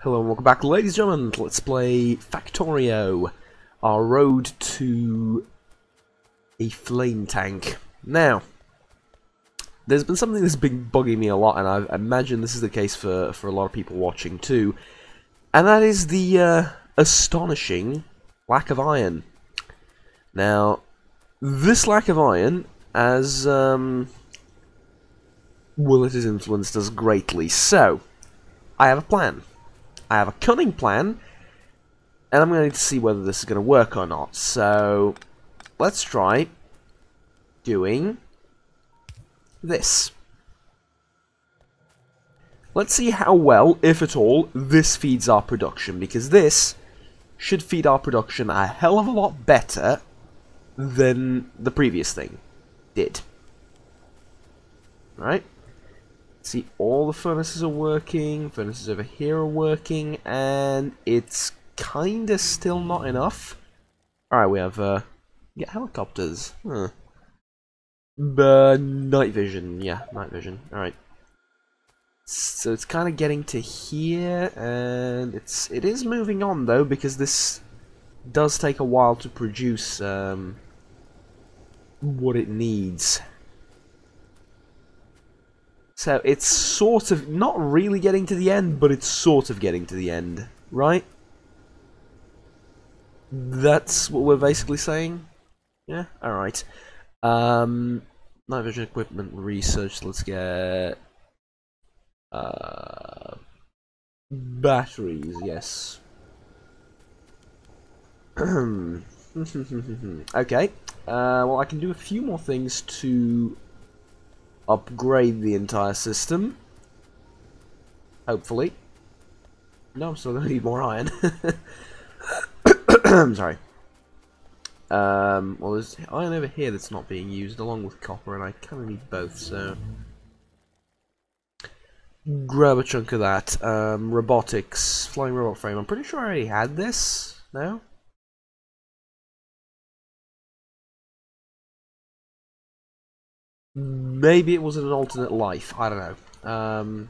Hello and welcome back, ladies and gentlemen. Let's play Factorio, our road to a flame tank. Now, there's been something that's been bugging me a lot, and I imagine this is the case for a lot of people watching too, and that is the astonishing lack of iron. Now, this lack of iron has, well, it has influenced us greatly, so I have a plan. I have a cunning plan, and I'm going to see whether this is going to work or not. So, let's try doing this. Let's see how well, if at all, this feeds our production, because this should feed our production a hell of a lot better than the previous thing did. Right? See, all the furnaces are working, furnaces over here are working, and it's kinda still not enough. Alright, we have, helicopters. Huh. But night vision, yeah, night vision. Alright. So it's kinda getting to here, and it is moving on, though, because this does take a while to produce, what it needs. So it's sort of, not really getting to the end, but it's sort of getting to the end, right? That's what we're basically saying? Yeah? Alright. Night vision equipment research, let's get... batteries, yes. Okay. Well, I can do a few more things to upgrade the entire system. Hopefully. No, I'm still going to need more iron. I'm sorry. Well, there's iron over here that's not being used, along with copper, and I kind of need both, so... grab a chunk of that. Robotics. Flying robot frame. I'm pretty sure I already had this. No? Maybe it was an alternate life. I don't know.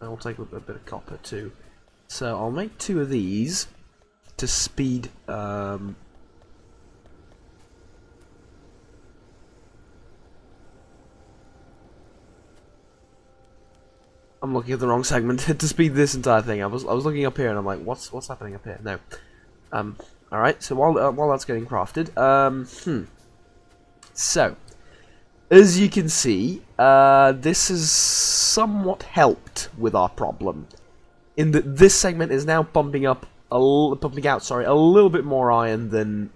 I'll take a bit of copper too. So I'll make 2 of these to speed. I'm looking at the wrong segment to speed this entire thing. I was looking up here and I'm like, what's happening up here? No. Alright, so while that's getting crafted, so, as you can see, this has somewhat helped with our problem, in that this segment is now pumping out a little bit more iron than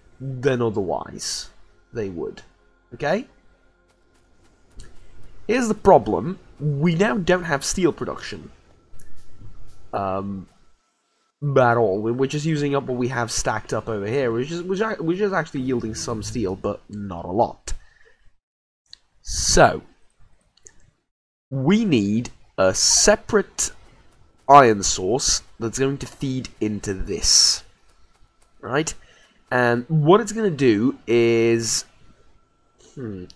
otherwise they would. Okay? Here's the problem: we now don't have steel production. At all. We're just using up what we have stacked up over here, which is actually yielding some steel, but not a lot. So, we need a separate iron source that's going to feed into this. Right? And what it's going to do is...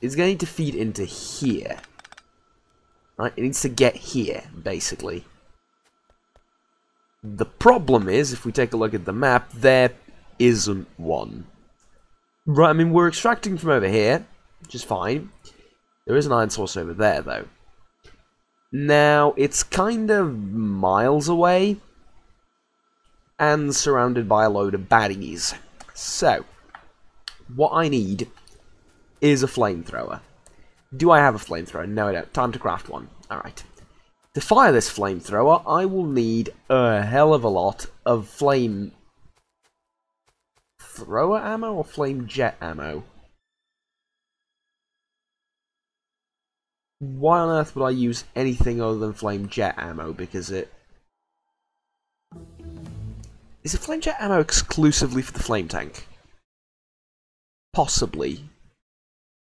it's going to feed into here. Right? It needs to get here, basically. The problem is, if we take a look at the map, there isn't one. Right, I mean, we're extracting from over here, which is fine. There is an iron source over there, though. Now, it's kind of miles away, and surrounded by a load of baddies. So, what I need is a flamethrower. Do I have a flamethrower? No, I don't. Time to craft one. Alright. To fire this flamethrower, I will need a hell of a lot of flame thrower ammo or flame jet ammo. Why on earth would I use anything other than flame jet ammo? Because it... Is it flame jet ammo exclusively for the flame tank? Possibly.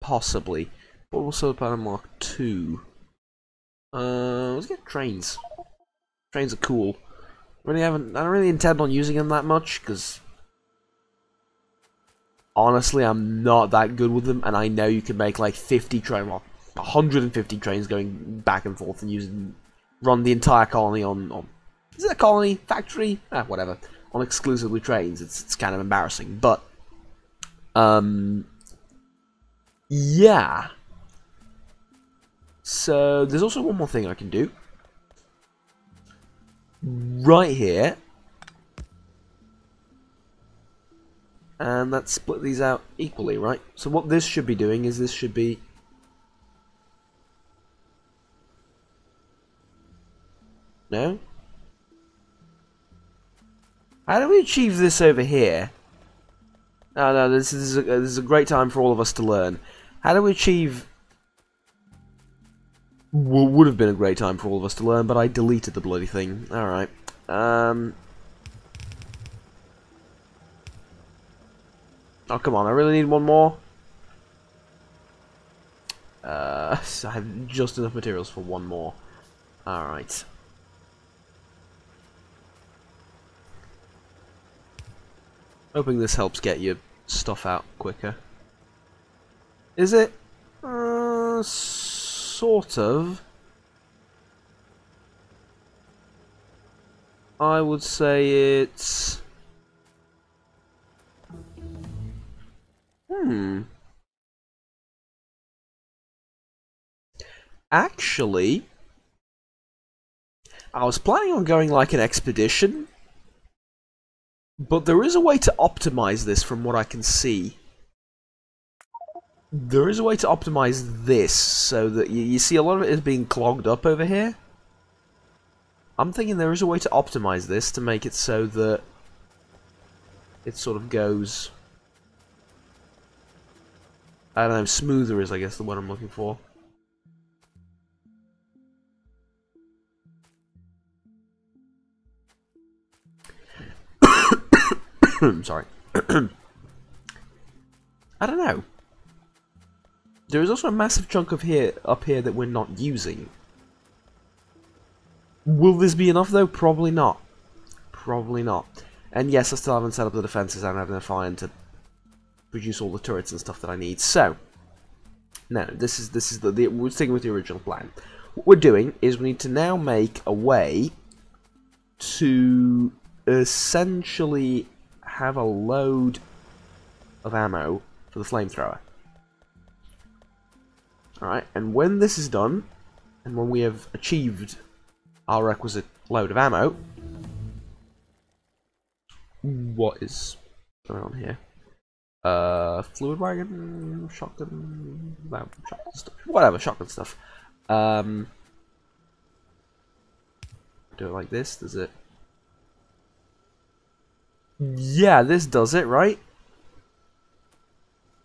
Possibly. But also about a Mark II. Let's get trains. Trains are cool. I don't really intend on using them that much, because honestly, I'm not that good with them, and I know you can make like 50 train, well, 150 trains going back and forth and using run the entire colony on is it a colony? Factory? Whatever. On exclusively trains. It's kind of embarrassing. But, yeah. So, there's also one more thing I can do. Right here. And let's split these out equally, right? So what this should be doing is this should be... No? How do we achieve this over here? Oh no, this is a great time for all of us to learn. How do we achieve... Would have been a great time for all of us to learn, but I deleted the bloody thing. Alright. Oh, come on, I really need one more. So I have just enough materials for one more. Alright. Hoping this helps get your stuff out quicker. Is it? Sort of. I would say it's... Actually, I was planning on going like an expedition, but there is a way to optimize this from what I can see. There is a way to optimize this so that you see a lot of it is being clogged up over here. I'm thinking there is a way to optimize this to make it so that it sort of goes... I don't know, smoother is I guess the word I'm looking for. Sorry. I don't know. There is also a massive chunk of up here that we're not using. Will this be enough though? Probably not. Probably not. And yes, I still haven't set up the defenses. I don't have enough iron to produce all the turrets and stuff that I need. So, no, this is we're sticking with the original plan. What we're doing is we need to now make a way to essentially have a load of ammo for the flamethrower. Alright, and when this is done, and when we have achieved our requisite load of ammo, what is going on here? Fluid wagon, shotgun, no, shotgun stuff, whatever, shotgun stuff. Do it like this, does it? Yeah, this does it, right?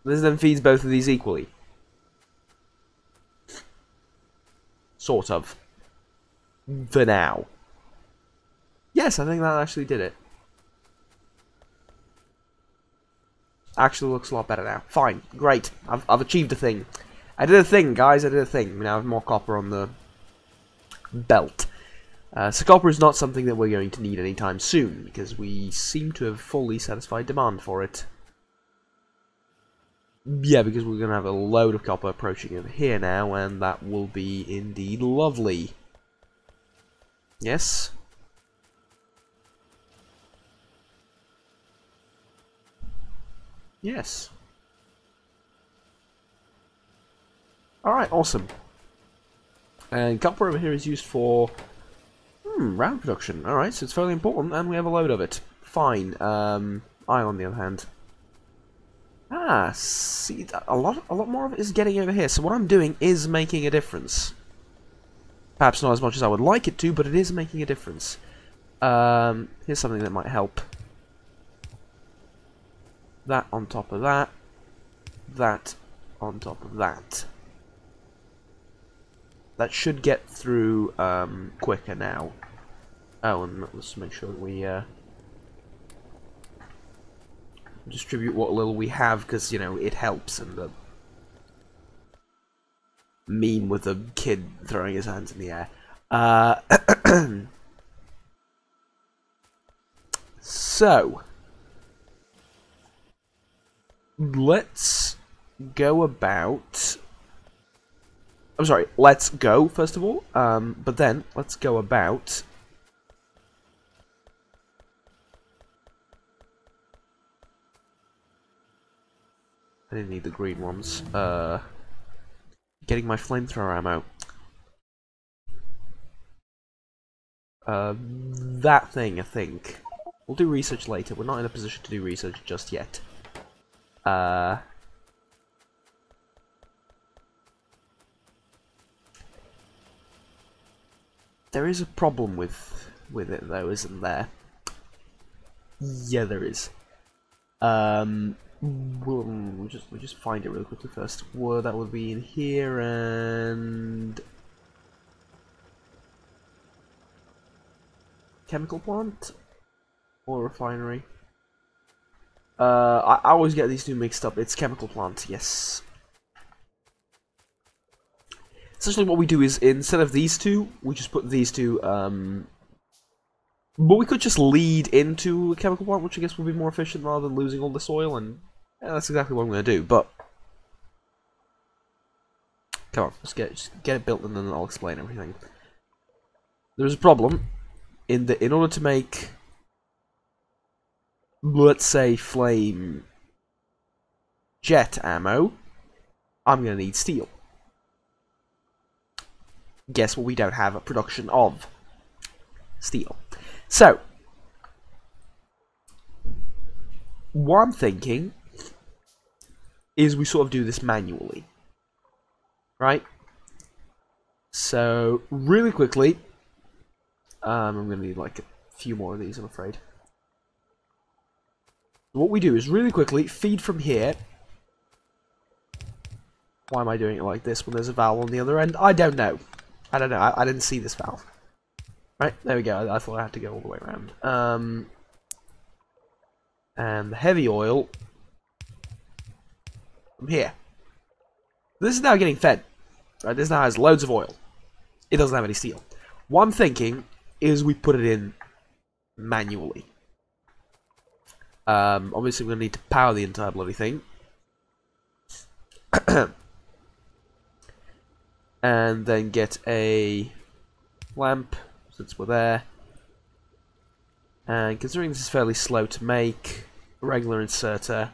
This then feeds both of these equally. Sort of. For now. Yes, I think that actually did it. Actually looks a lot better now. Fine, great. I've achieved a thing. I did a thing, guys, I did a thing. We now have more copper on the belt. So copper is not something that we're going to need anytime soon, because we seem to have fully satisfied demand for it. Yeah, because we're going to have a load of copper approaching over here now, and that will be indeed lovely. Yes? Yes. Alright, awesome. And copper over here is used for... round production. Alright, so it's fairly important, and we have a load of it. Fine. Iron, on the other hand. Ah, see, a lot more of it is getting over here. So what I'm doing is making a difference. Perhaps not as much as I would like it to, but it is making a difference. Here's something that might help. That on top of that. That on top of that. That should get through quicker now. Oh, and let's make sure that we distribute what little we have, because, you know, it helps. And the meme with the kid throwing his hands in the air. So, let's go about I'm sorry, let's go, first of all. But then, let's go about... I didn't need the green ones. Getting my flamethrower ammo. That thing, I think. We'll do research later. We're not in a position to do research just yet. There is a problem with it though, isn't there? Yeah, there is. We'll just find it really quickly first. Well, that would be in here and chemical plant or refinery. I always get these two mixed up. It's chemical plant, yes. Essentially, what we do is instead of these two, we just put these two. But we could just lead into a chemical plant, which I guess would be more efficient rather than losing all this oil, and yeah, that's exactly what I'm going to do. But come on, just get it built, and then I'll explain everything. There's a problem in order to make, let's say, flame jet ammo, I'm going to need steel. Guess what we don't have a production of? Steel. So, what I'm thinking is we sort of do this manually. Right? So, really quickly, I'm going to need like a few more of these, I'm afraid. What we do is really quickly feed from here. Why am I doing it like this when there's a valve on the other end? I don't know. I don't know. I didn't see this valve. Right, there we go. I thought I had to go all the way around. And the heavy oil from here. This is now getting fed. Right, this now has loads of oil. It doesn't have any steel. What I'm thinking is we put it in manually. Obviously, we're going to need to power the entire bloody thing. And then get a lamp, since we're there. And considering this is fairly slow to make, a regular inserter.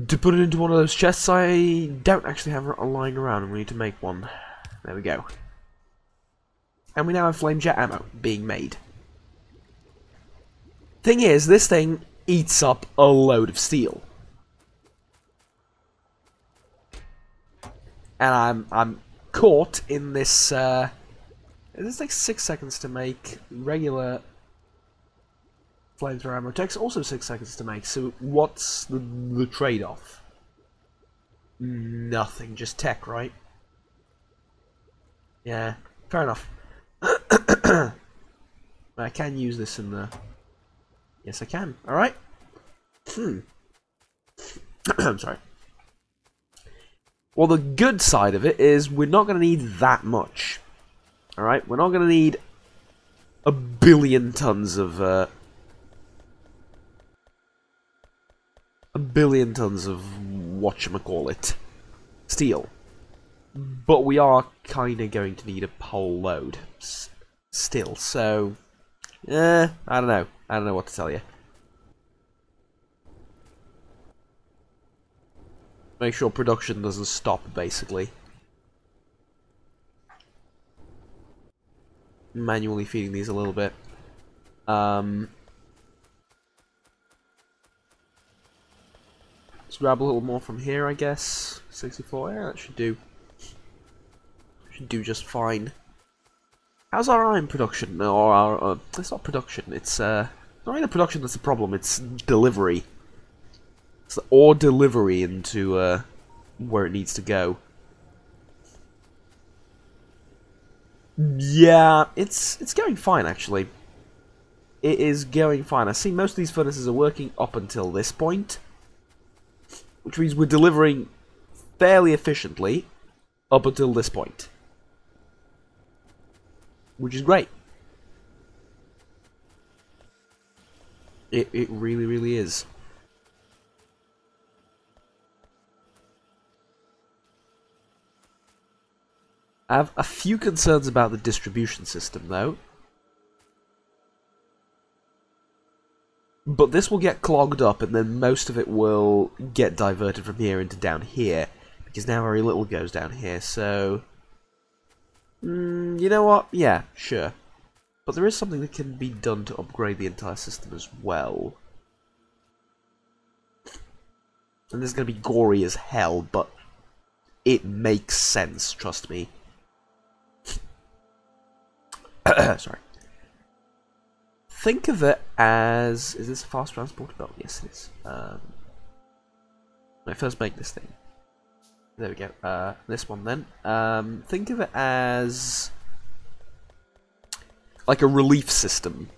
To put it into one of those chests, I don't actually have a lying around, and we need to make one. There we go. And we now have flame jet ammo being made. Thing is, this thing eats up a load of steel. And I'm caught in this. This takes 6 seconds to make. Regular flamethrower ammo takes also 6 seconds to make. So what's the trade-off? Nothing, just tech, right? Yeah, fair enough. I can use this in the. Yes, I can. All right. I'm sorry. Well, the good side of it is we're not going to need that much. Alright, we're not going to need a billion tons of whatchamacallit steel. But we are kind of going to need a whole load still, so I don't know. I don't know what to tell you. Make sure production doesn't stop, basically. Manually feeding these a little bit. Let's grab a little more from here, I guess. 64, yeah, that should do. Should do just fine. How's our iron production? Or our, it's not production, it's, not really production that's the problem, it's delivery. It's the ore delivery into, where it needs to go. Yeah, it's going fine, actually. It is going fine. I see most of these furnaces are working up until this point. Which means we're delivering fairly efficiently up until this point. Which is great. It really, really is. I have a few concerns about the distribution system, though. But this will get clogged up, and then most of it will get diverted from here into down here, because now very little goes down here, so... you know what? Yeah, sure. But there is something that can be done to upgrade the entire system as well. And this is going to be gory as hell, but it makes sense, trust me. Sorry. Think of it as... Is this a fast transport belt? Yes, it is. Let me first make this thing. There we go. This one then. Think of it as... like a relief system.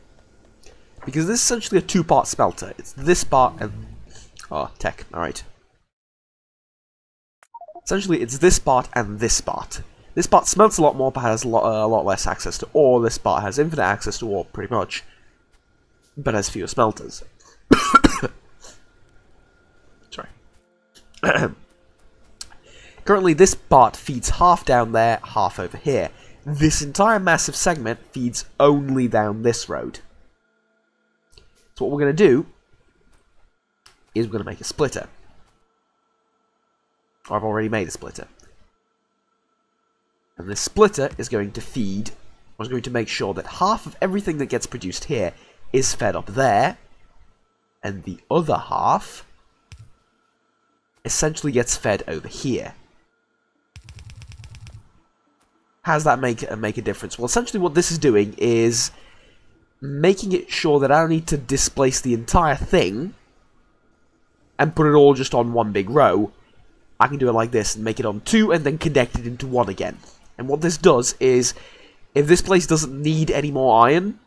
Because this is essentially a two-part smelter. It's this part and... Oh, tech. Alright. Essentially, it's this part and this part. This part smelts a lot more, but has a lot less access to ore. This part has infinite access to ore, pretty much. But has fewer smelters. Sorry. Currently, this part feeds half down there, half over here. This entire massive segment feeds only down this road. So what we're going to do is we're going to make a splitter. Or I've already made a splitter. And this splitter is going to feed, or is going to make sure that half of everything that gets produced here is fed up there, and the other half essentially gets fed over here. How does that make a difference? Well, essentially what this is doing is making it sure that I don't need to displace the entire thing and put it all just on one big row. I can do it like this and make it on two and then connect it into one again. And what this does is, if this place doesn't need any more iron,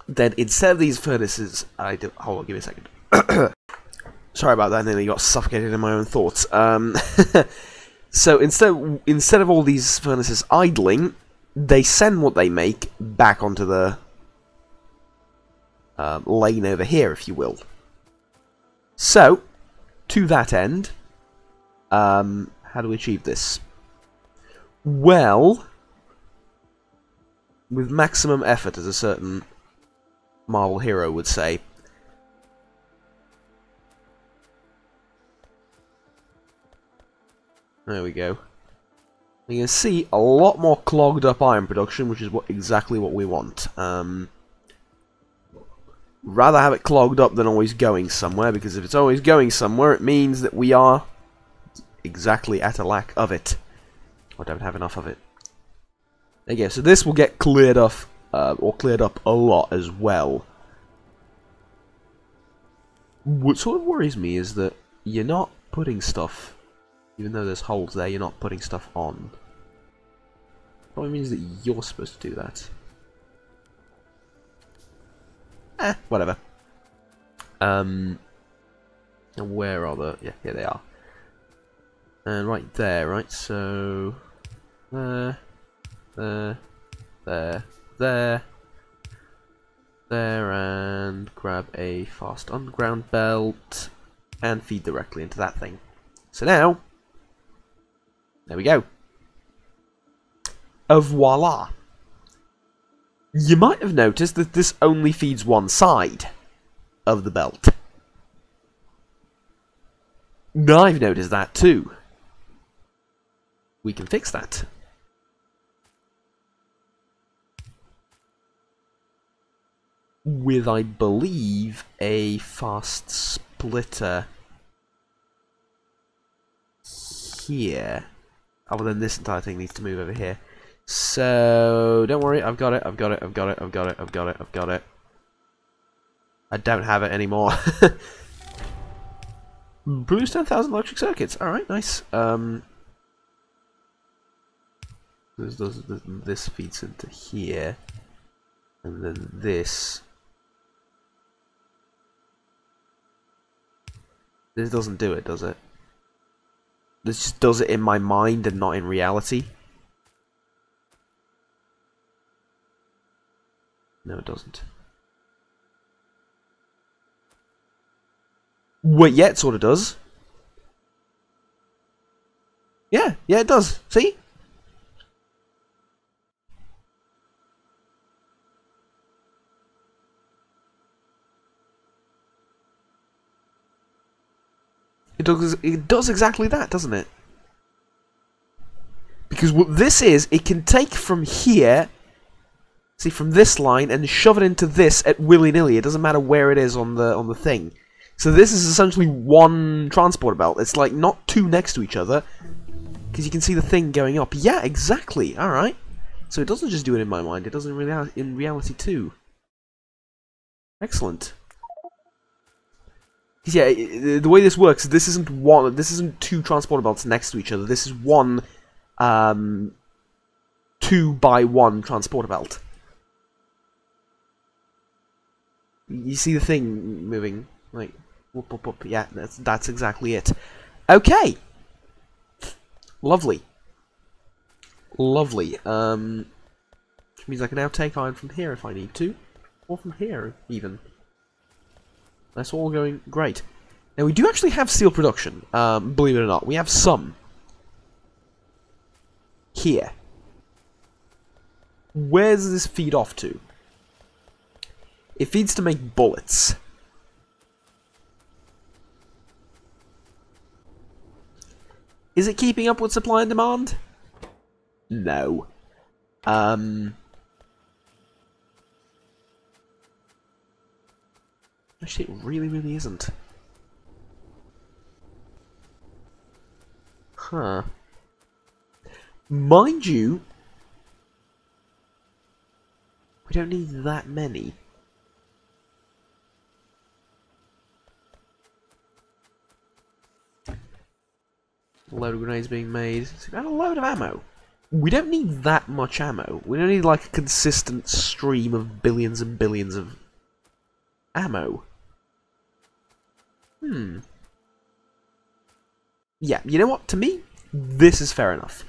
then instead of these furnaces, hold on, give me a second. Sorry about that, I nearly got suffocated in my own thoughts. So instead of all these furnaces idling, they send what they make back onto the lane over here, if you will. So, to that end, how do we achieve this? Well, with maximum effort, as a certain Marvel hero would say. There we go. You can see a lot more clogged up iron production, which is exactly what we want. Rather have it clogged up than always going somewhere, because if it's always going somewhere, it means that we are exactly at a lack of it. Or don't have enough of it. There you go. So this will get cleared off, or cleared up a lot as well. What sort of worries me is that you're not putting stuff, even though there's holes there, you're not putting stuff on. Probably means that you're supposed to do that. Whatever. Where are the... Yeah, here they are. And right there, right? So... There, and grab a fast underground belt and feed directly into that thing. So now, there we go. Voila! You might have noticed that this only feeds one side of the belt. I've noticed that too. We can fix that. With, I believe, a fast splitter here. Other than this entire thing needs to move over here. So, don't worry, I've got it. I don't have it anymore. Produce 10,000 electric circuits. Alright, nice. This feeds into here. And then this. This doesn't do it, does it? This just does it in my mind and not in reality. No, it doesn't. Wait, yeah, it sort of does. Yeah, it does. See? does exactly that, doesn't it? Because what this is, it can take from here, see, from this line, and shove it into this at willy-nilly. It doesn't matter where it is on the thing. So this is essentially one transport belt. It's like not two next to each other, because you can see the thing going up. Yeah, exactly. All right. So it doesn't just do it in my mind. It does it in reality too. Excellent. Yeah, the way this works, this isn't two transport belts next to each other. This is one 2x1 transporter belt. You see the thing moving, like whoop whoop whoop. Yeah, that's exactly it. Okay, lovely, lovely. Which means I can now take iron from here if I need to, or from here even. That's all going great. Now we do actually have steel production. Believe it or not, we have some here. Where does this feed off to? It feeds to make bullets. Is it keeping up with supply and demand? No. Actually, it really isn't. Huh. Mind you, we don't need that many. A load of grenades being made. And a load of ammo. We don't need that much ammo. We don't need like a consistent stream of billions and billions of ammo. Yeah, you know what? To me, this is fair enough.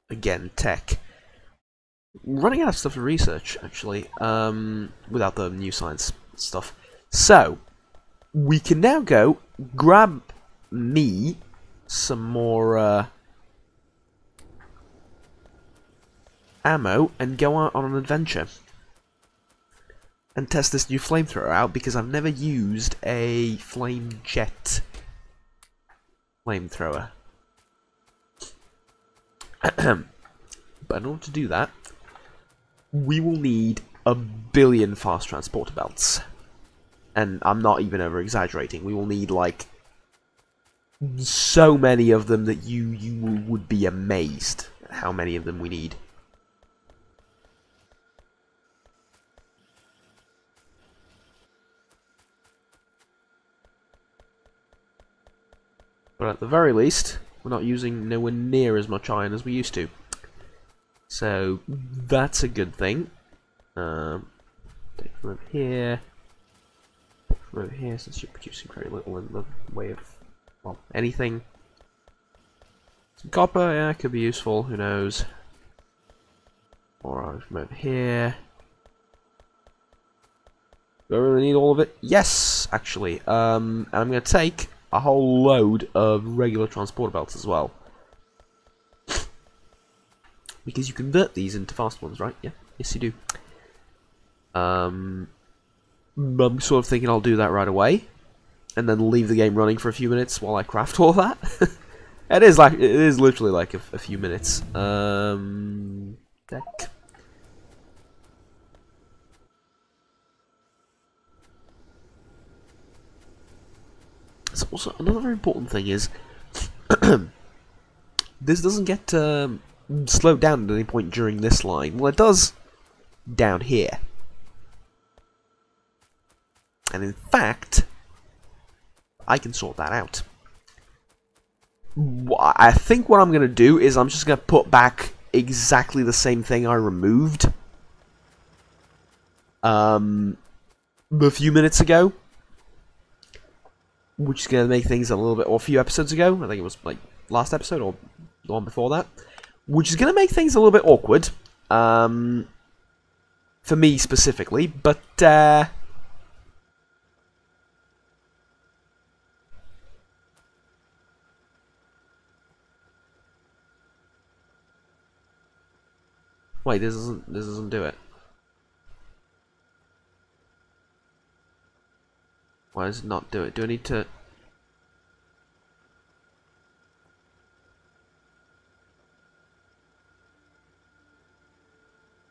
Again, tech. Running out of stuff to research, actually, without the new science stuff. So, we can now go grab me some more ammo and go out on an adventure and test this new flamethrower out, because I've never used a flame jet flamethrower. But in order to do that, we will need a billion fast transporter belts. And I'm not even over exaggerating. We will need like so many of them that you would be amazed at how many of them we need. But at the very least, we're not using nowhere near as much iron as we used to. So that's a good thing. Take from over here. Take from over here, since you're producing very little in the way of, well, anything. Some copper, yeah, could be useful, who knows. Or from over here. Do I really need all of it? Yes, actually. And I'm going to take a whole load of regular transporter belts as well. Because you convert these into fast ones, right? Yeah, yes you do. I'm sort of thinking I'll do that right away, and then leave the game running for a few minutes while I craft all that. It is literally like a few minutes. Deck. So also another very important thing is this doesn't get slowed down at any point during this line. Well, it does down here. And in fact, I can sort that out. I think what I'm going to do is I'm just going to put back exactly the same thing I removed a few minutes ago. Which is going to make things a little bit, or a few episodes ago. I think it was like last episode or the one before that. Which is going to make things a little bit awkward. For me specifically, but wait, this doesn't do it. Why does it not do it? Do I need to...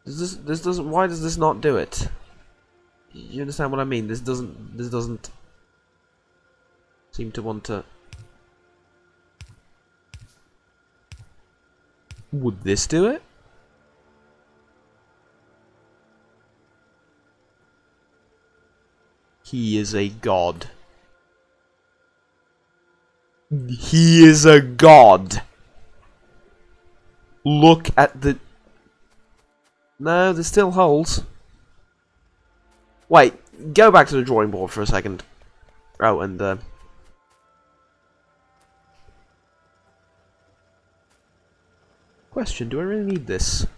This doesn't... Why does this not do it? You understand what I mean? This doesn't seem to want to... Would this do it? He is a god. He is a god. Look at the... No, this still holds. Wait, go back to the drawing board for a second. Oh, and question, do I really need this?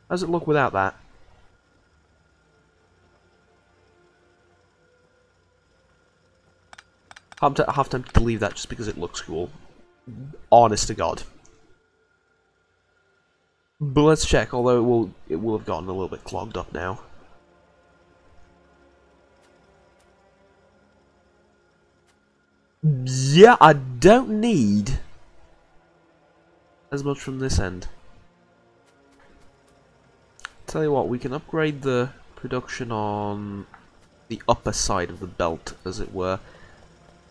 How does it look without that? I'm half tempted to leave that just because it looks cool. Honest to God. But let's check, although it will have gotten a little bit clogged up now. Yeah, I don't need as much from this end. Tell you what, we can upgrade the production on the upper side of the belt, as it were,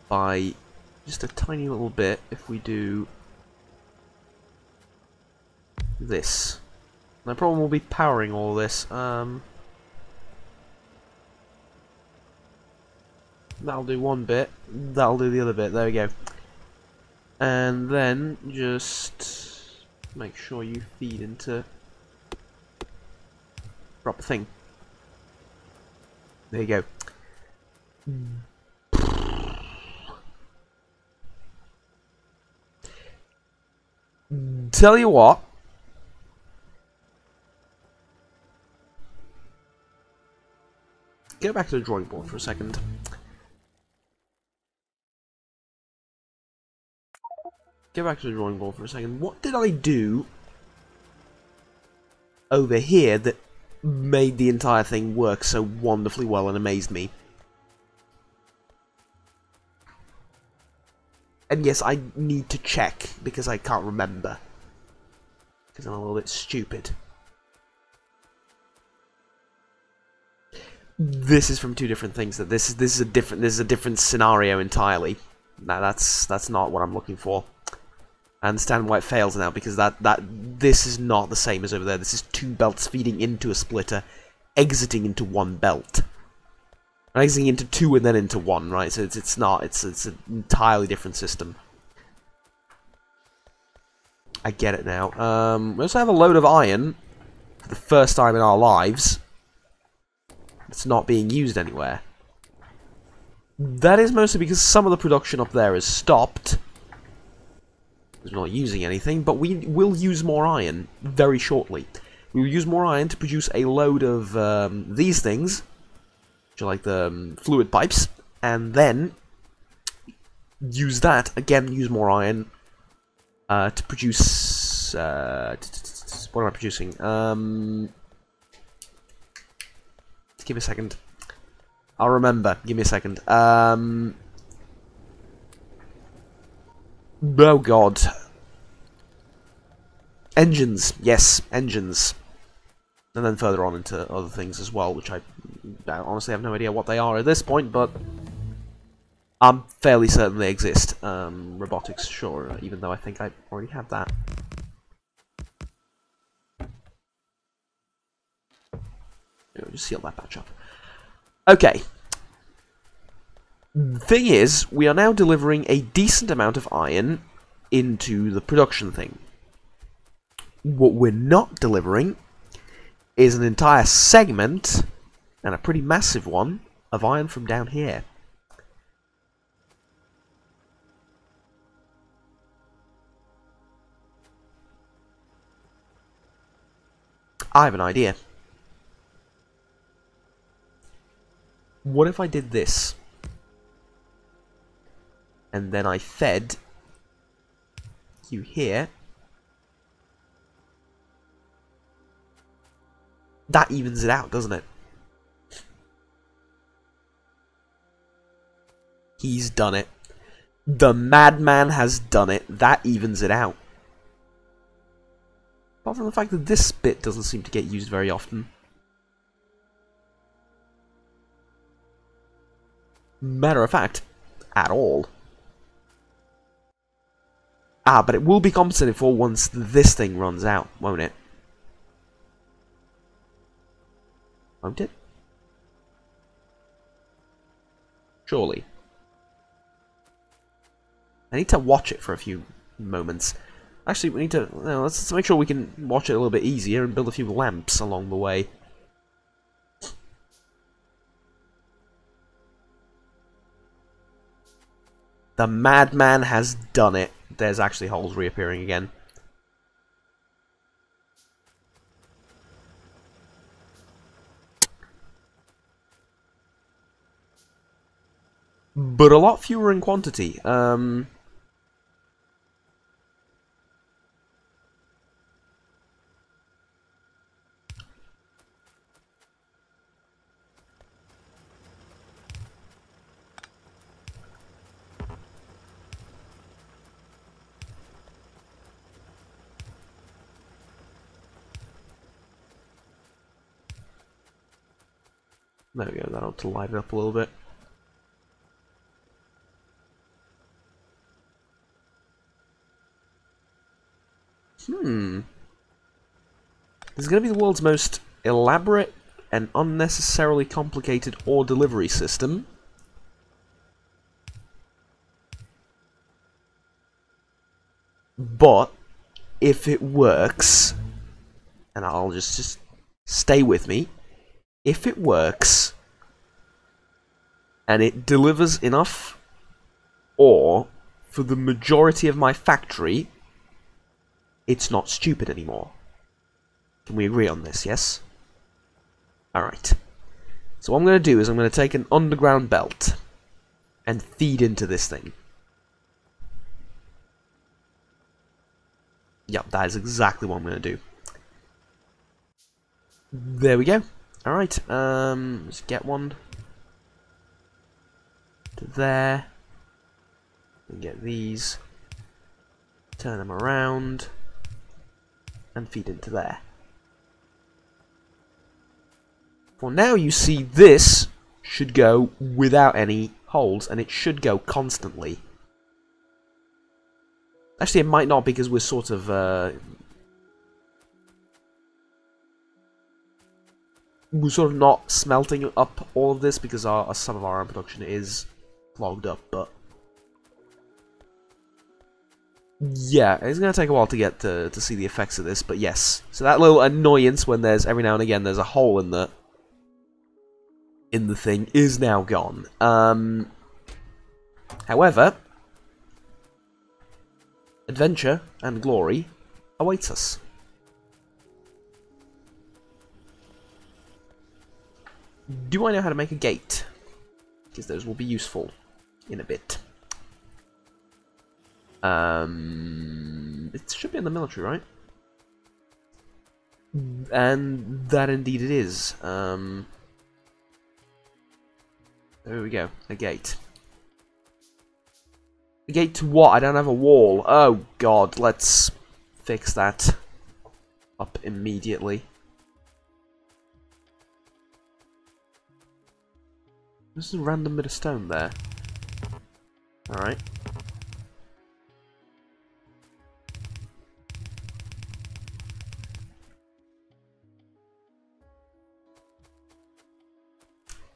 by just a tiny little bit if we do this. No problem, we'll be powering all this. That'll do one bit, that'll do the other bit, there we go. And then just make sure you feed into proper thing. There you go. Tell you what. Go back to the drawing board for a second. Go back to the drawing board for a second. What did I do over here that made the entire thing work so wonderfully well and amazed me? And yes, I need to check because I can't remember. Because I'm a little bit stupid. This is from two different things. That this is a different scenario entirely. Now that's not what I'm looking for. I understand why it fails now, because this is not the same as over there. This is two belts feeding into a splitter, exiting into one belt. Exiting into two and then into one, right? So it's an entirely different system. I get it now. We also have a load of iron for the first time in our lives. It's not being used anywhere. That is mostly because some of the production up there is stopped. We're not using anything, but we will use more iron very shortly. We will use more iron to produce a load of these things, which are like the fluid pipes, and then use that, again, use more iron to produce... what am I producing? Give me a second. I'll remember. Give me a second. Oh god. Engines. Yes, engines. And then further on into other things as well, which I honestly have no idea what they are at this point, but I'm fairly certain they exist. Robotics, sure, even though I think I already have that. Just seal that patch up. Okay. Thing is, we are now delivering a decent amount of iron into the production thing. What we're not delivering is an entire segment, and a pretty massive one, of iron from down here. I have an idea. What if I did this? And then I fed you here. That evens it out, doesn't it? He's done it. The madman has done it. That evens it out. Apart from the fact that this bit doesn't seem to get used very often. Matter of fact, at all. Ah, but it will be compensated for once this thing runs out, won't it? Won't it? Surely. I need to watch it for a few moments. Actually, we need to... let's make sure we can watch it a little bit easier and build a few lamps along the way. The madman has done it. There's actually holes reappearing again. But a lot fewer in quantity. There we go, that ought to light it up a little bit. This is going to be the world's most elaborate and unnecessarily complicated ore delivery system. But, if it works, and I'll just stay with me, if it works, and it delivers enough ore for the majority of my factory, it's not stupid anymore. Can we agree on this, yes? Alright. So what I'm going to do is I'm going to take an underground belt and feed into this thing. Yep, that is exactly what I'm going to do. There we go. Alright, let's get one to there. And get these. Turn them around. And feed into there. For now, you see, this should go without any holes, and it should go constantly. Actually, it might not, because we're sort of, we're sort of not smelting up all of this, because some of our iron production is clogged up, but... yeah, it's going to take a while to get to see the effects of this, but yes. So that little annoyance when there's, every now and again, there's a hole in the thing is now gone. However, adventure and glory awaits us. Do I know how to make a gate? Because those will be useful in a bit. It should be in the military, right? And that indeed it is. There we go, a gate. A gate to what? I don't have a wall. Oh god, let's fix that up immediately. This is a random bit of stone there. Alright.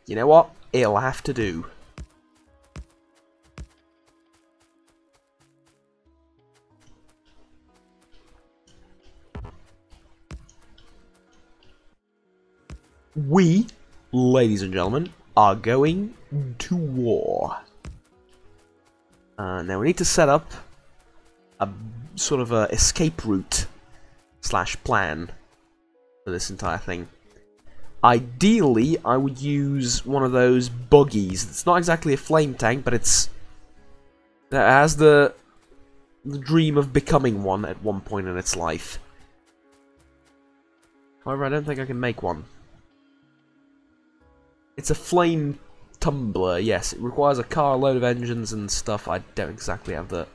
You know what? It'll have to do. We, ladies and gentlemen, are going to war. Now we need to set up a sort of a escape route / plan for this entire thing. Ideally, I would use one of those buggies. It's not exactly a flame tank, but it has the dream of becoming one at one point in its life. However, I don't think I can make one. It's a flame tumbler, yes, it requires a car, a load of engines and stuff. I don't exactly have the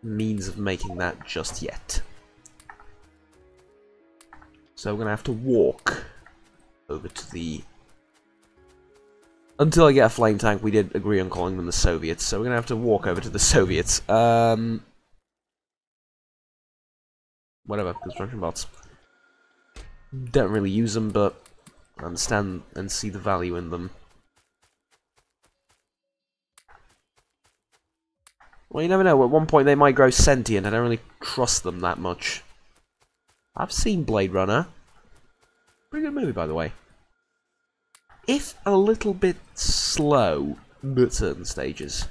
means of making that just yet. So we're gonna have to walk over to the... Until I get a flame tank, we did agree on calling them the Soviets, so we're gonna have to walk over to the Soviets. Whatever, construction bots. Don't really use them, but I understand and see the value in them. Well, you never know, at one point they might grow sentient, I don't really trust them that much. I've seen Blade Runner. Pretty good movie, by the way. If a little bit slow at certain stages.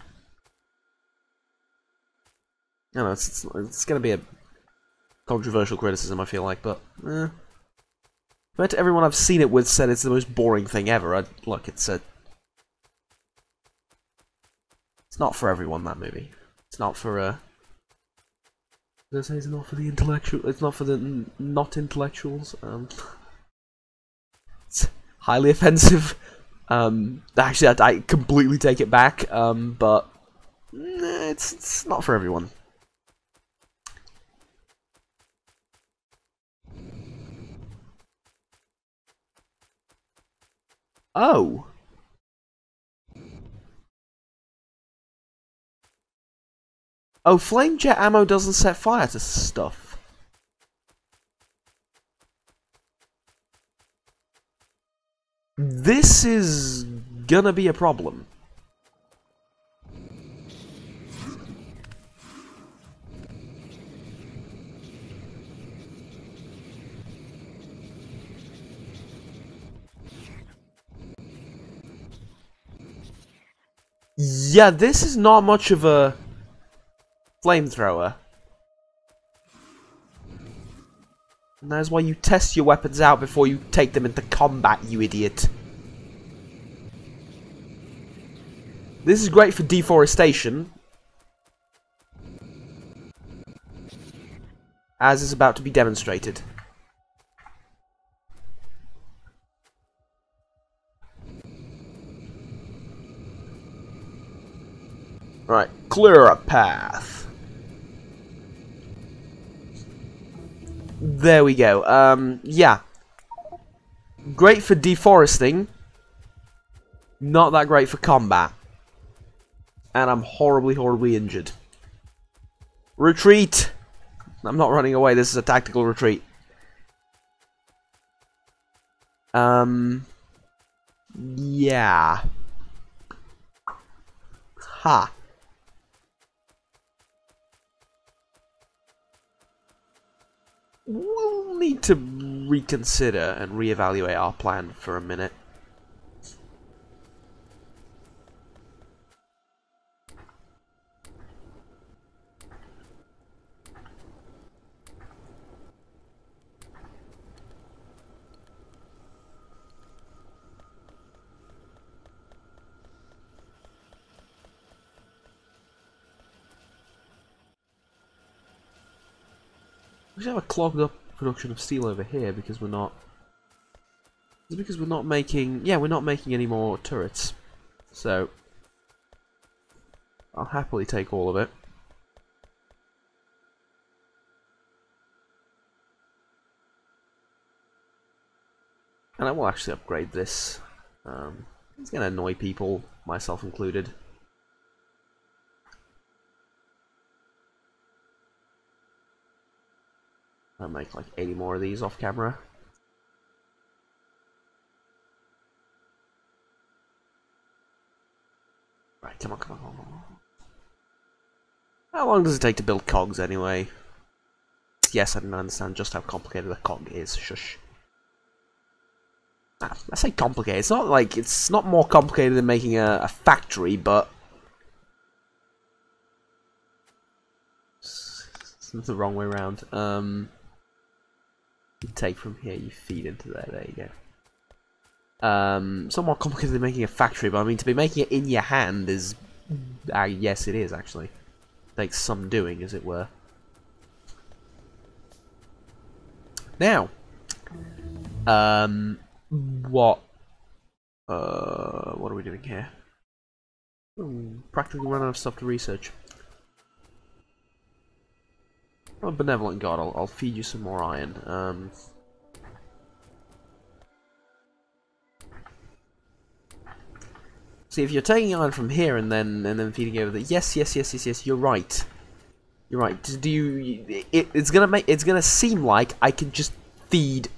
I don't know, it's going to be a controversial criticism, I feel like, but but everyone I've seen it with said it's the most boring thing ever. Look, it's not for everyone, that movie. It's not for did I say it's not for the intellectual? It's not for the not intellectuals. It's highly offensive. Actually, I completely take it back. But it's not for everyone. Oh. Oh, flame jet ammo doesn't set fire to stuff. This is gonna be a problem. Yeah, this is not much of a flamethrower. And that is why you test your weapons out before you take them into combat, you idiot. This is great for deforestation, as is about to be demonstrated. Right, clear a path. There we go. Yeah. Great for deforesting. Not that great for combat. And I'm horribly, horribly injured. Retreat! I'm not running away, this is a tactical retreat. Yeah. Ha. We'll need to reconsider and reevaluate our plan for a minute. We should have a clogged up production of steel over here because we're not... It's because we're not making... Yeah, we're not making any more turrets. So... I'll happily take all of it. And I will actually upgrade this. It's going to annoy people, myself included. I'll make like 80 more of these off camera. Right, come on, come on, come on. How long does it take to build cogs anyway? Yes, I didn't understand just how complicated a cog is. Shush. I say complicated. It's not like it's not more complicated than making a factory, but it's the wrong way around. You take from here, you feed into there. There you go. It's not more complicated than making a factory, but I mean to be making it in your hand is, yes, it is actually. Takes some doing, as it were. Now, what What are we doing here? Practically run out of stuff to research. Oh, benevolent god, I'll feed you some more iron. See, if you're taking iron from here and then feeding over there, yes, you're right. You're right. Do you? It's gonna seem like I can just feed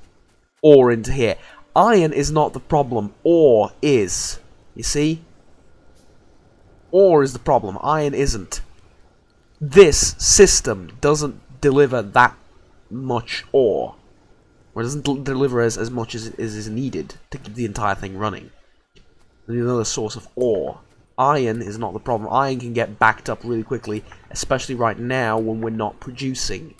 ore into here. Iron is not the problem. Ore is. You see? Ore is the problem. Iron isn't. This system doesn't deliver that much ore, or it doesn't deliver as much as is needed to keep the entire thing running. There's another source of ore. Iron is not the problem. Iron can get backed up really quickly, especially right now when we're not producing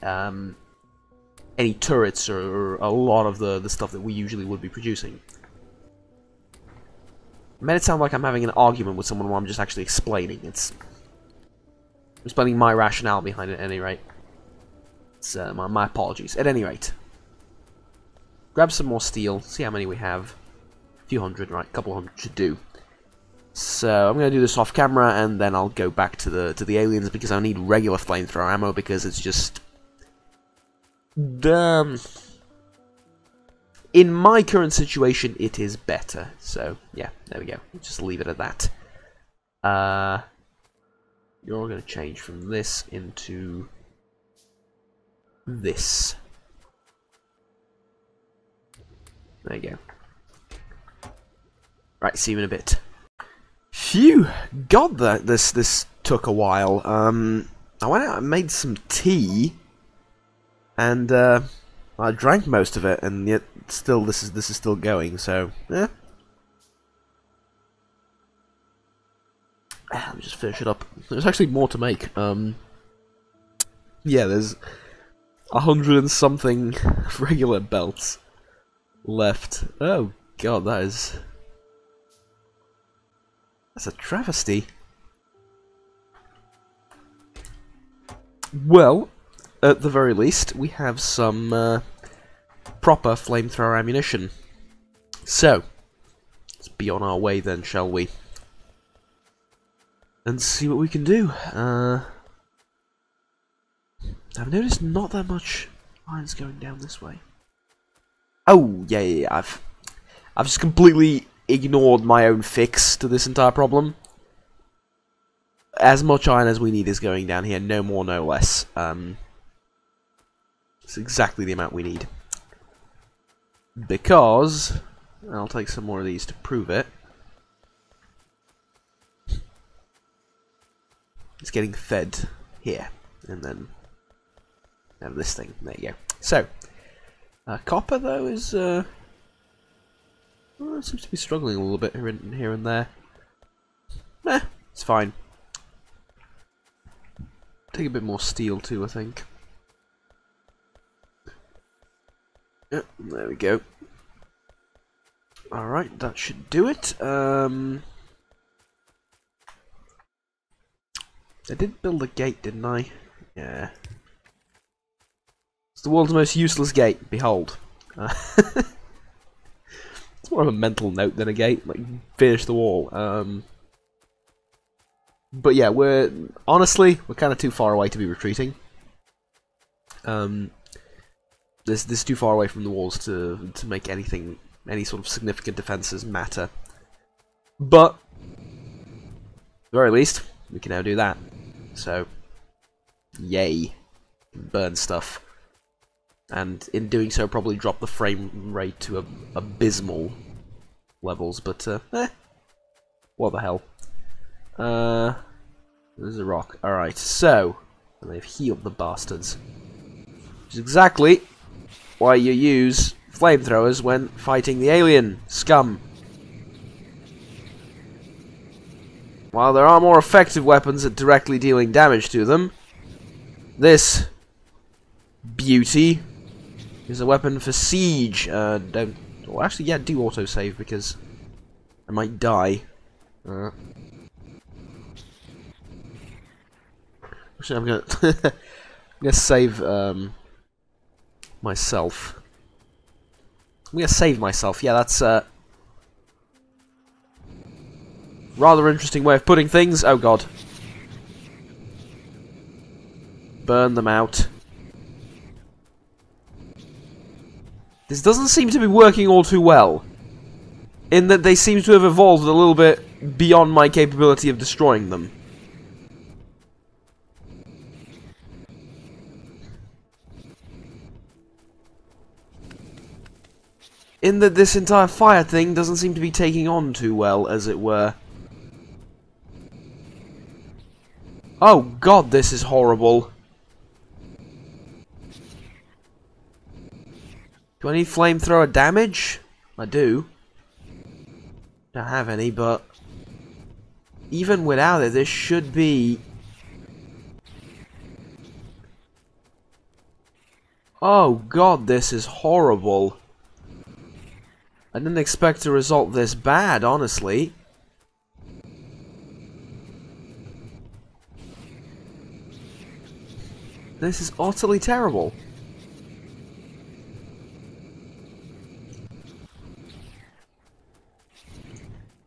any turrets or a lot of the stuff that we usually would be producing. It made it sound like I'm having an argument with someone while I'm just actually explaining. I'm explaining my rationale behind it at any rate. It's my apologies. At any rate, grab some more steel, see how many we have. A few hundred, right? A couple hundred should do. So I'm gonna do this off camera, and then I'll go back to the aliens because I need regular flamethrower ammo because it's just in my current situation it is better. So yeah, there we go. We'll just leave it at that. You're all gonna change from this into this. There you go. Right, see you in a bit. Phew! God, this took a while. I went out and made some tea, and I drank most of it, and yet still this is still going. So yeah. Let me just finish it up. There's actually more to make. Yeah, there's 100 and something regular belts left. Oh God, that's a travesty. Well, at the very least, we have some proper flamethrower ammunition. So, let's be on our way then, shall we? And see what we can do. I've noticed not that much iron's going down this way. Oh, yeah, I've just completely ignored my own fix to this entire problem. As much iron as we need is going down here, no more, no less. It's exactly the amount we need. Because, I'll take some more of these to prove it. It's getting fed here, and then have this thing. There you go. So, copper though is well, it seems to be struggling a little bit here and there. It's fine. Take a bit more steel too, I think. Yep, there we go. Alright, that should do it. I did build a gate, didn't I? Yeah. It's the world's most useless gate, behold. It's more of a mental note than a gate, like, finish the wall. But yeah, honestly, we're kind of too far away to be retreating. This is too far away from the walls to make any sort of significant defenses matter. But, at the very least, we can now do that. So, yay. Burn stuff. And in doing so, probably drop the frame rate to abysmal levels, but, what the hell. There's a rock. Alright, so, they've healed the bastards. Which is exactly why you use flamethrowers when fighting the alien scum. While there are more effective weapons at directly dealing damage to them, this beauty is a weapon for siege. Well, actually, yeah, do autosave because I might die. Actually, I'm gonna save myself. I'm gonna save myself. Yeah, that's Rather interesting way of putting things. Oh god. Burn them out. This doesn't seem to be working all too well. In that they seem to have evolved a little bit beyond my capability of destroying them. In that this entire fire thing doesn't seem to be taking on too well, as it were. Oh god, this is horrible. Do I need flamethrower damage? I do. Don't have any, but even without it, this should be... Oh god, this is horrible. I didn't expect a result this bad, honestly. This is utterly terrible.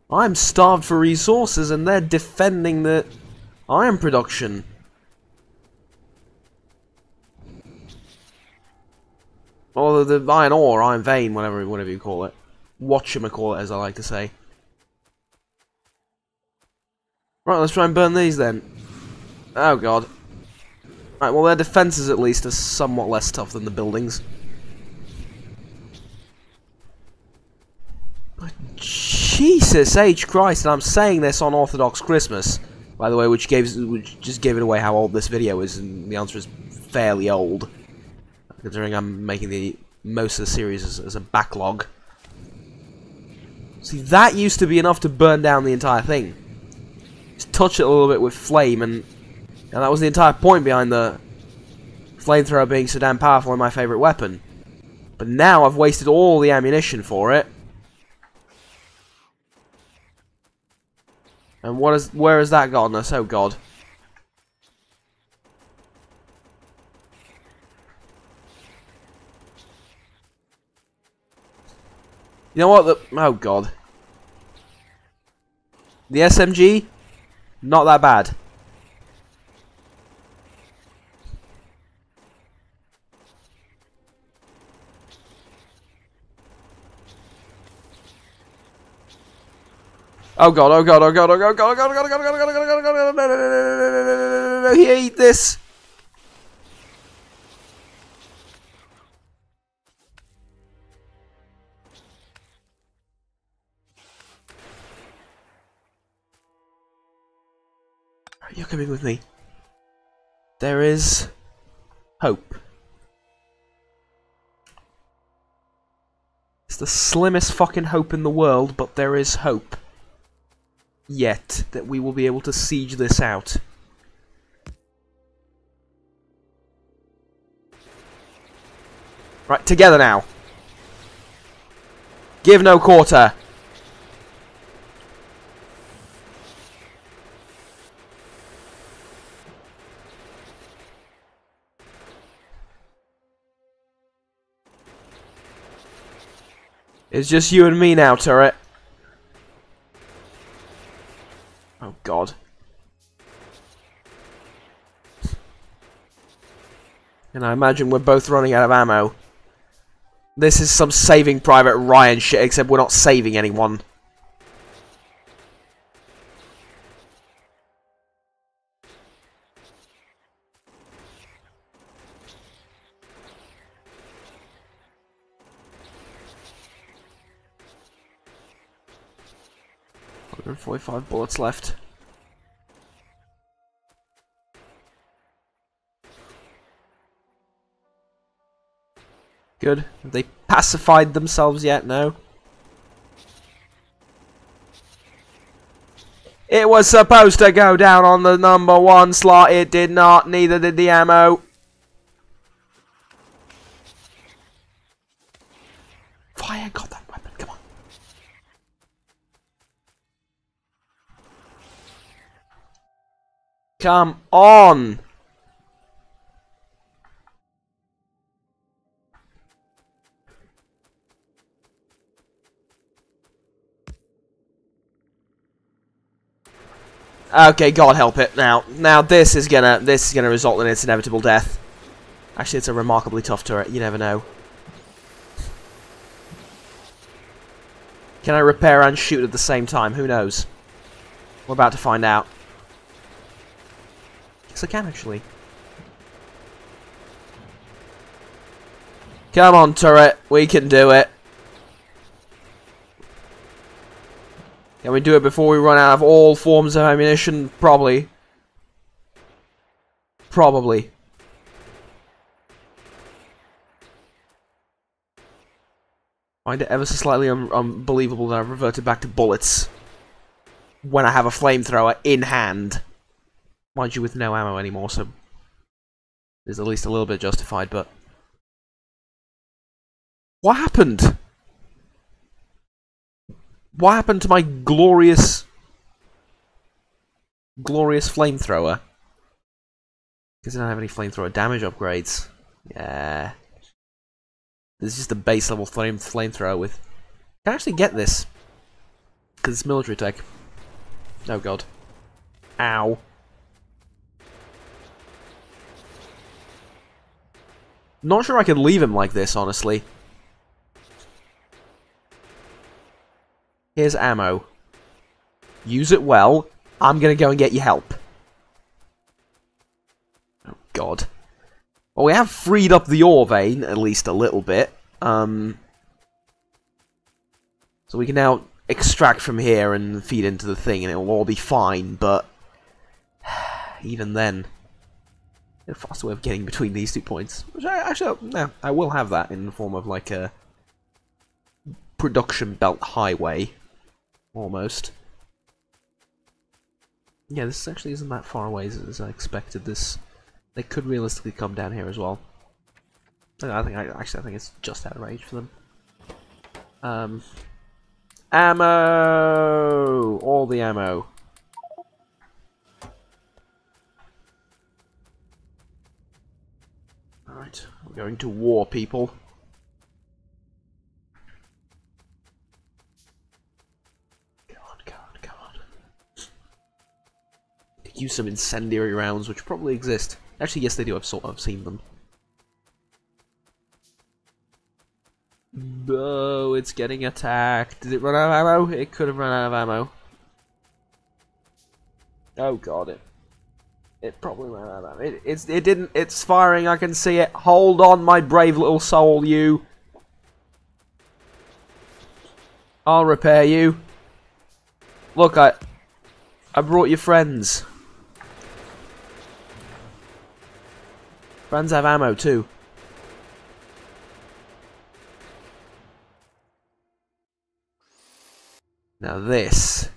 I'm starved for resources and they're defending the iron production. Or the iron ore, iron vein, whatever you call it. Whatchamacallit, as I like to say. Right, let's try and burn these then. Oh god. Right, well their defences at least are somewhat less tough than the buildings. Jesus H. Christ, and I'm saying this on Orthodox Christmas, by the way, which just gave it away how old this video is, and the answer is fairly old, considering I'm making most of the series as a backlog. See, that used to be enough to burn down the entire thing. Just touch it a little bit with flame, and that was the entire point behind the flamethrower being so damn powerful and my favourite weapon. But now I've wasted all the ammunition for it. And where has that gotten us? Oh god. You know what? Oh god. The SMG? Not that bad. Oh god, oh god, oh god, oh god, oh god, oh god, oh god, oh god, oh god, oh god, oh god, oh god, no, here, eat this! You're coming with me. There is hope. It's the slimmest fucking hope in the world, but there is hope. Yet, that we will be able to siege this out. Right, together now. Give no quarter. It's just you and me now, turret. Oh god. And I imagine we're both running out of ammo. This is some Saving Private Ryan shit, except we're not saving anyone. There are 45 bullets left. Good. Have they pacified themselves yet? No. It was supposed to go down on the #1 slot. It did not. Neither did the ammo. Fire got that weapon. Come on. Come on. Okay, God help it. Now this is gonna result in its inevitable death. Actually, it's a remarkably tough turret. You never know. Can I repair and shoot at the same time? Who knows? We're about to find out. Yes, I can actually. Come on, turret. We can do it. Can we do it before we run out of all forms of ammunition? Probably. Probably. I find it ever so slightly unbelievable that I've reverted back to bullets when I have a flamethrower in hand. Mind you, with no ammo anymore, so it's at least a little bit justified, but... What happened? What happened to my glorious flamethrower? Because I don't have any flamethrower damage upgrades. Yeah. This is just a base level flamethrower with... I can actually get this. Because it's military tech. Oh god. Ow. Not sure I can leave him like this, honestly. Here's ammo. Use it well. I'm gonna go and get you help. Oh god. Well, we have freed up the ore vein, at least a little bit. So we can now extract from here and feed into the thing, and it will all be fine, but... even then... a faster way of getting between these 2 points. Which I will have that in the form of, like, a... production belt highway. Almost. Yeah, this actually isn't that far away as I expected. They could realistically come down here as well. I think it's just out of range for them. Ammo! All the ammo. Alright, we're going to war, people. Come on. Use some incendiary rounds, which probably exist. Actually, yes, they do. I've seen them. Oh, it's getting attacked. Did it run out of ammo? It could have run out of ammo. Oh god, it probably ran out of ammo. It didn't. It's firing. I can see it. Hold on, my brave little soul, you. I'll repair you. Look, I brought you friends. Friends have ammo too. Now this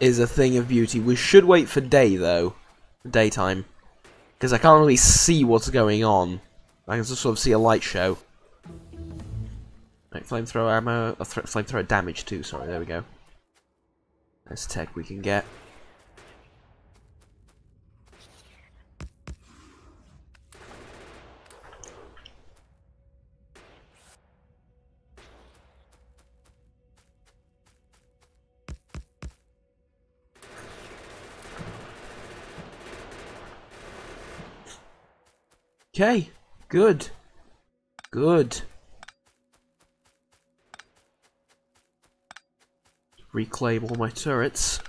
is a thing of beauty. We should wait for day though, daytime, because I can't really see what's going on. I can just sort of see a light show. Right, flamethrower ammo, flamethrower damage too, sorry, there we go. There's tech we can get. Okay, good. Good. Reclaim all my turrets.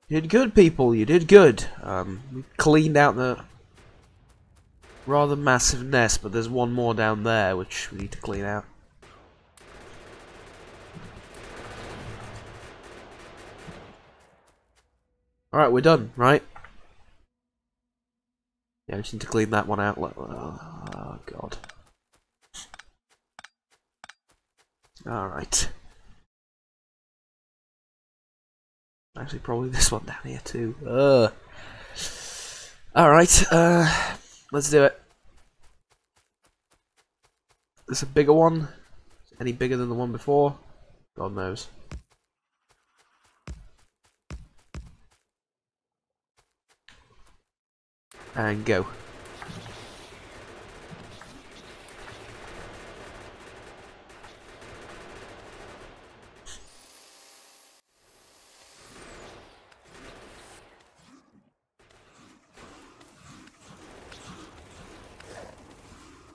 You did good, people. You did good. We cleaned out the rather massive nest, but there's one more down there which we need to clean out. Alright, we're done, right? Yeah, I just need to clean that one out. Oh, God. Alright. Actually, probably this one down here, too. Alright, let's do it. Is this a bigger one? Any bigger than the one before? God knows. And go.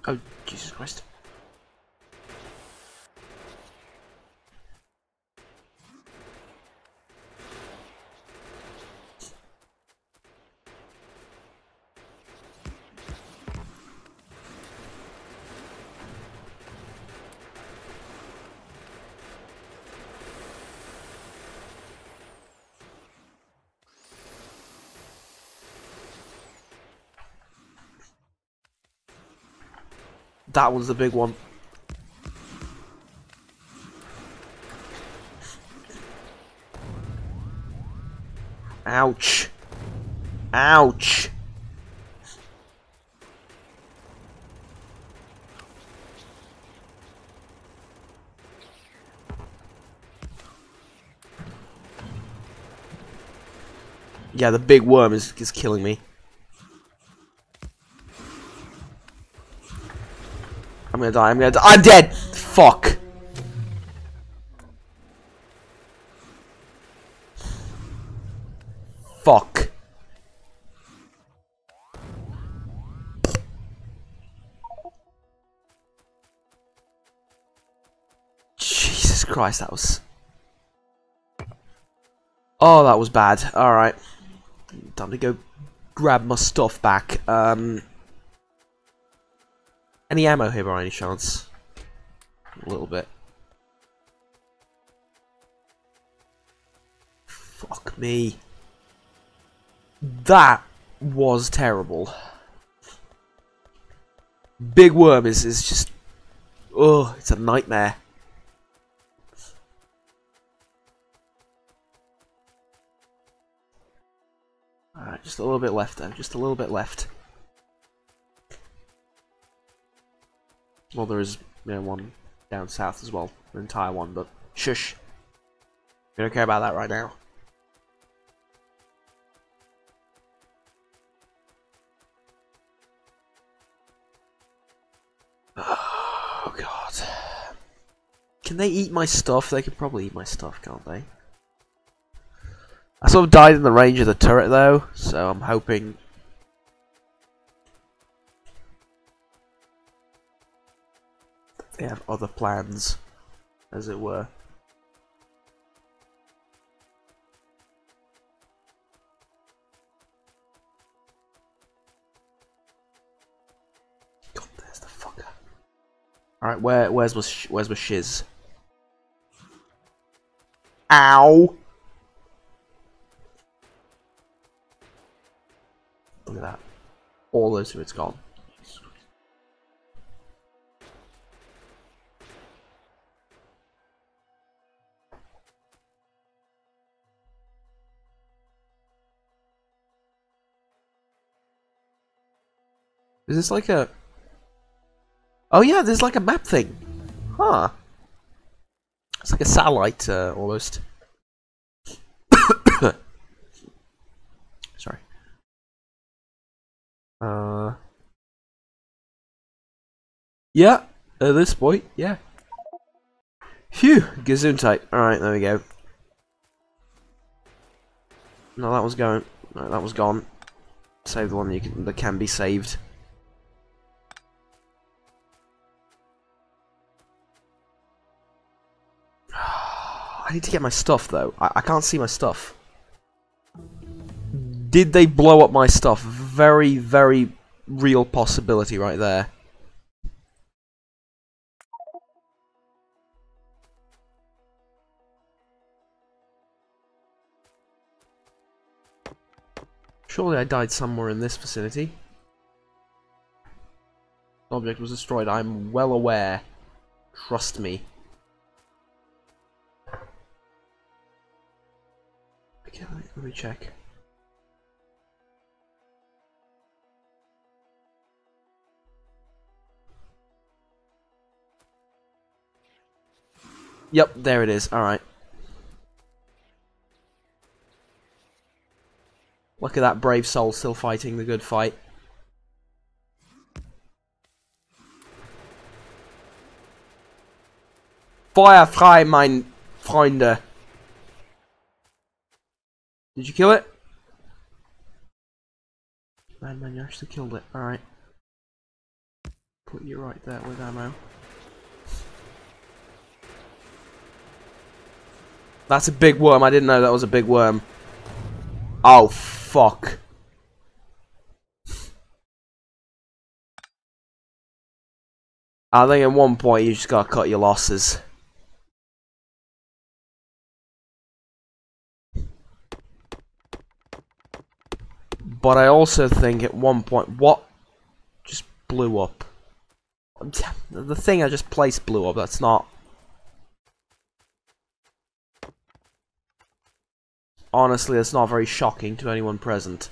Oh, Jesus Christ. That was the big one. Ouch. Ouch. Yeah, the big worm is killing me. I'm gonna die, I'm gonna die. I'm dead! Fuck. Fuck. Jesus Christ, that was... Oh, that was bad. Alright. Time to go grab my stuff back. Any ammo here by any chance? A little bit. Fuck me. That was terrible. Big worm is just... Oh, it's a nightmare. Alright, just a little bit left though. Just a little bit left. Well, there is, you know, one down south as well. An entire one, but shush. We don't care about that right now. Oh, God. Can they eat my stuff? They could probably eat my stuff, can't they? I sort of died in the range of the turret, though, so I'm hoping... they have other plans, as it were. God, there's the fucker. Alright, where's my shiz? Ow! Look at that. All those of it's gone. Is this like a... Oh yeah, there's like a map thing. Huh. It's like a satellite, almost. Sorry. Yeah, at this point, yeah. Phew, Gesundheit. Alright, there we go. No, that was going. No, that was gone. Save the one that can be saved. I need to get my stuff, though. I can't see my stuff. Did they blow up my stuff? Very, very real possibility right there. Surely I died somewhere in this vicinity. The object was destroyed. I'm well aware. Trust me. Okay, let me check. Yep, there it is. Alright. Look at that brave soul still fighting the good fight. Feuer frei, mein Freunde. Did you kill it? Man, you actually killed it. Alright. Put you right there with ammo. That's a big worm. I didn't know that was a big worm. Oh, fuck. I think at one point you just gotta cut your losses. But I also think at one point... What? Just blew up. The thing I just placed blew up. That's not... Honestly, that's not very shocking to anyone present.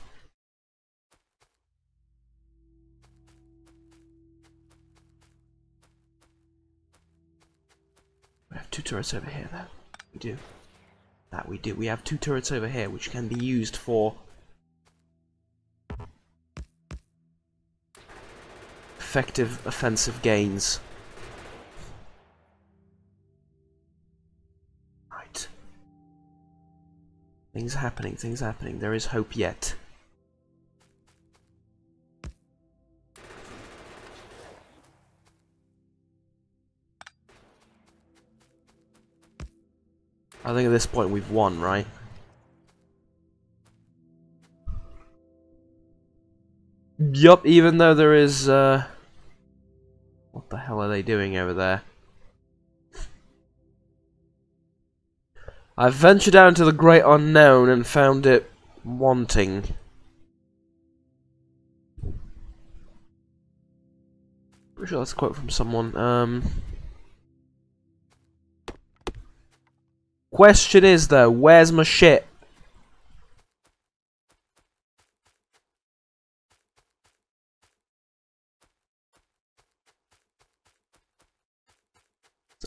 We have 2 turrets over here, though. We do. That we do. We have 2 turrets over here, which can be used for... effective offensive gains. Right. Things happening, things happening. There is hope yet. I think at this point we've won, right? Yup, even though there is, what the hell are they doing over there? I've ventured out into the great unknown and found it wanting. Pretty sure that's a quote from someone. Question is, though, where's my shit?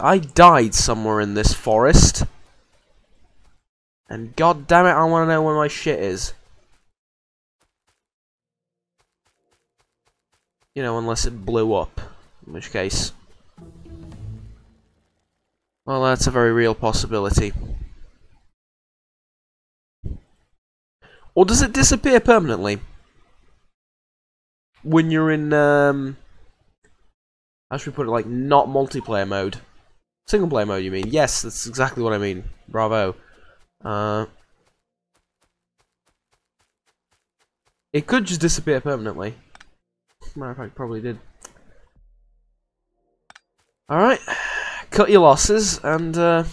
I died somewhere in this forest. And god damn it, I want to know where my shit is. You know, unless it blew up. In which case... well, that's a very real possibility. Or does it disappear permanently? When you're in, how should we put it, like, not multiplayer mode? Single player mode, you mean? Yes, that's exactly what I mean. Bravo. It could just disappear permanently. Matter of fact, probably did. Alright. Cut your losses, and,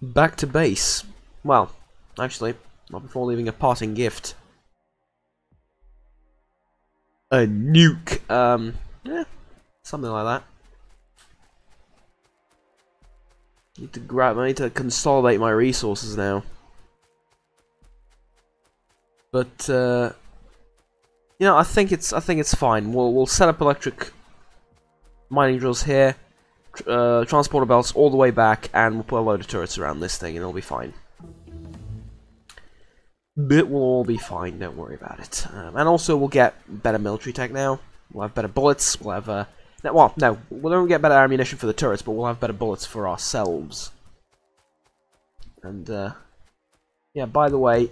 back to base. Well, actually, not before leaving a parting gift. A nuke. Yeah, something like that. I need to consolidate my resources now. But you know, I think it's fine. We'll set up electric mining drills here, transporter belts all the way back, and we'll put a load of turrets around this thing, and it'll be fine. It will all be fine. Don't worry about it. And also, we'll get better military tech now. We'll have better bullets. We'll have well, no, we don't get better ammunition for the turrets, but we'll have better bullets for ourselves. And yeah, by the way,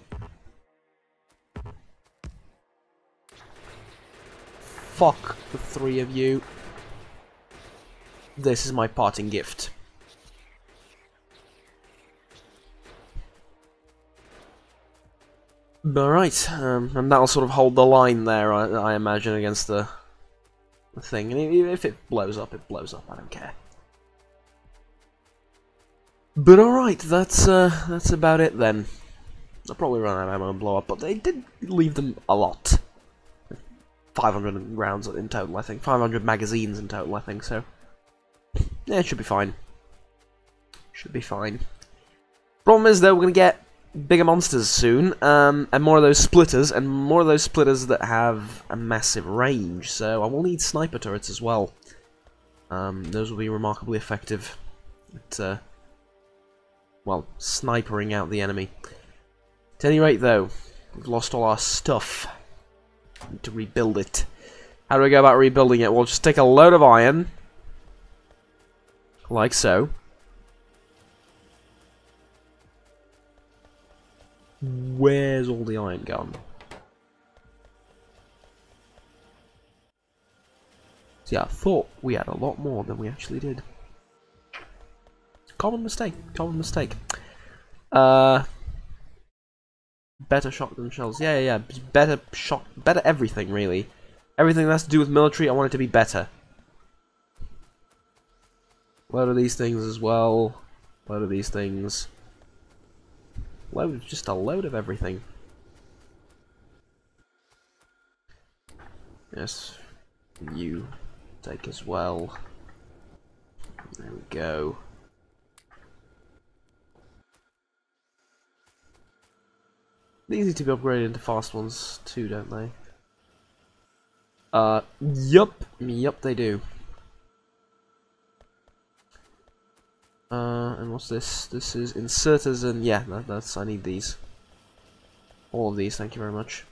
fuck the 3 of you. This is my parting gift. Alright, and that'll sort of hold the line there, I imagine, against the thing. And if it blows up, it blows up. I don't care. But alright, that's about it then. I'll probably run out of ammo and blow up, but they did leave them a lot. 500 rounds in total, I think. 500 magazines in total, I think, so... yeah, it should be fine. Should be fine. Problem is, though, we're gonna get bigger monsters soon, and more of those splitters, and more of those splitters that have a massive range, so I will need sniper turrets as well. Those will be remarkably effective at, well, snipering out the enemy. At any rate, though, we've lost all our stuff. Need to rebuild it. How do we go about rebuilding it? We'll just take a load of iron, Like so. Where's all the iron gone? See, I thought we had a lot more than we actually did. Common mistake. Common mistake. Better shotgun shells. Yeah. Better shot. Better everything, really. Everything that has to do with military, I want it to be better. Load of these things as well. Load of these things. Just a load of everything. Yes. You take as well. There we go. They need to be upgraded into fast ones too, don't they? Yup, they do. And what's this? This is inserters, and yeah, that's I need these. All of these, thank you very much.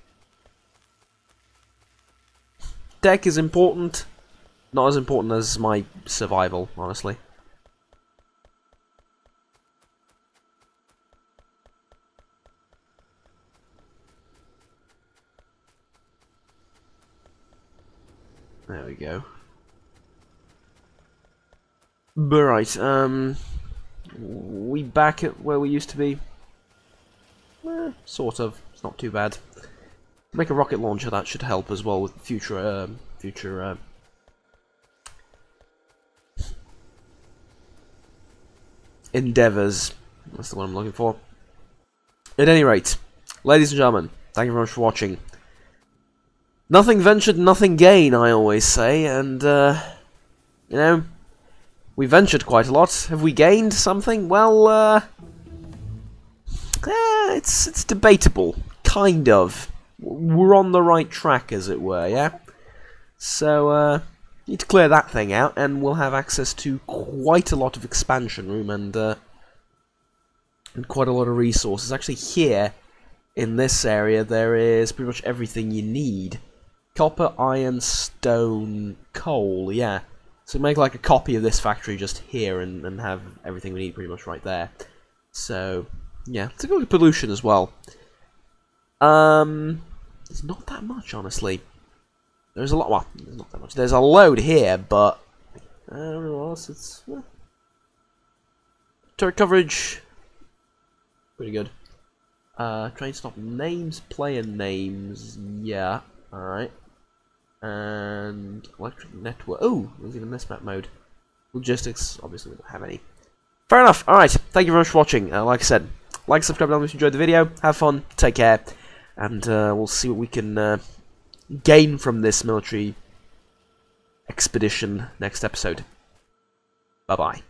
Tech is important, not as important as my survival, honestly. There we go. But right, we back at where we used to be? Sort of. It's not too bad. Make a rocket launcher, that should help as well with future endeavours. That's the one I'm looking for. At any rate, ladies and gentlemen, thank you very much for watching. Nothing ventured, nothing gained, I always say, and, you know, we ventured quite a lot. Have we gained something? Well, it's debatable, kind of. We're on the right track, as it were, yeah? So, need to clear that thing out, and we'll have access to quite a lot of expansion room, and quite a lot of resources. Actually, here, in this area, there is pretty much everything you need. Copper, iron, stone, coal, yeah. So make like a copy of this factory just here and have everything we need pretty much right there. So, yeah. Let's go with pollution as well. It's not that much, honestly. There's a lot, well, there's not that much. There's a load here, but I don't know what else it's... Turret coverage, pretty good. Train stop names, player names, yeah, alright. And electric network. Oh, there's even this map mode. Logistics, obviously we don't have any. Fair enough. Alright, thank you very much for watching. Like I said, like, subscribe down if you enjoyed the video. Have fun, take care, and we'll see what we can gain from this military expedition next episode. Bye-bye.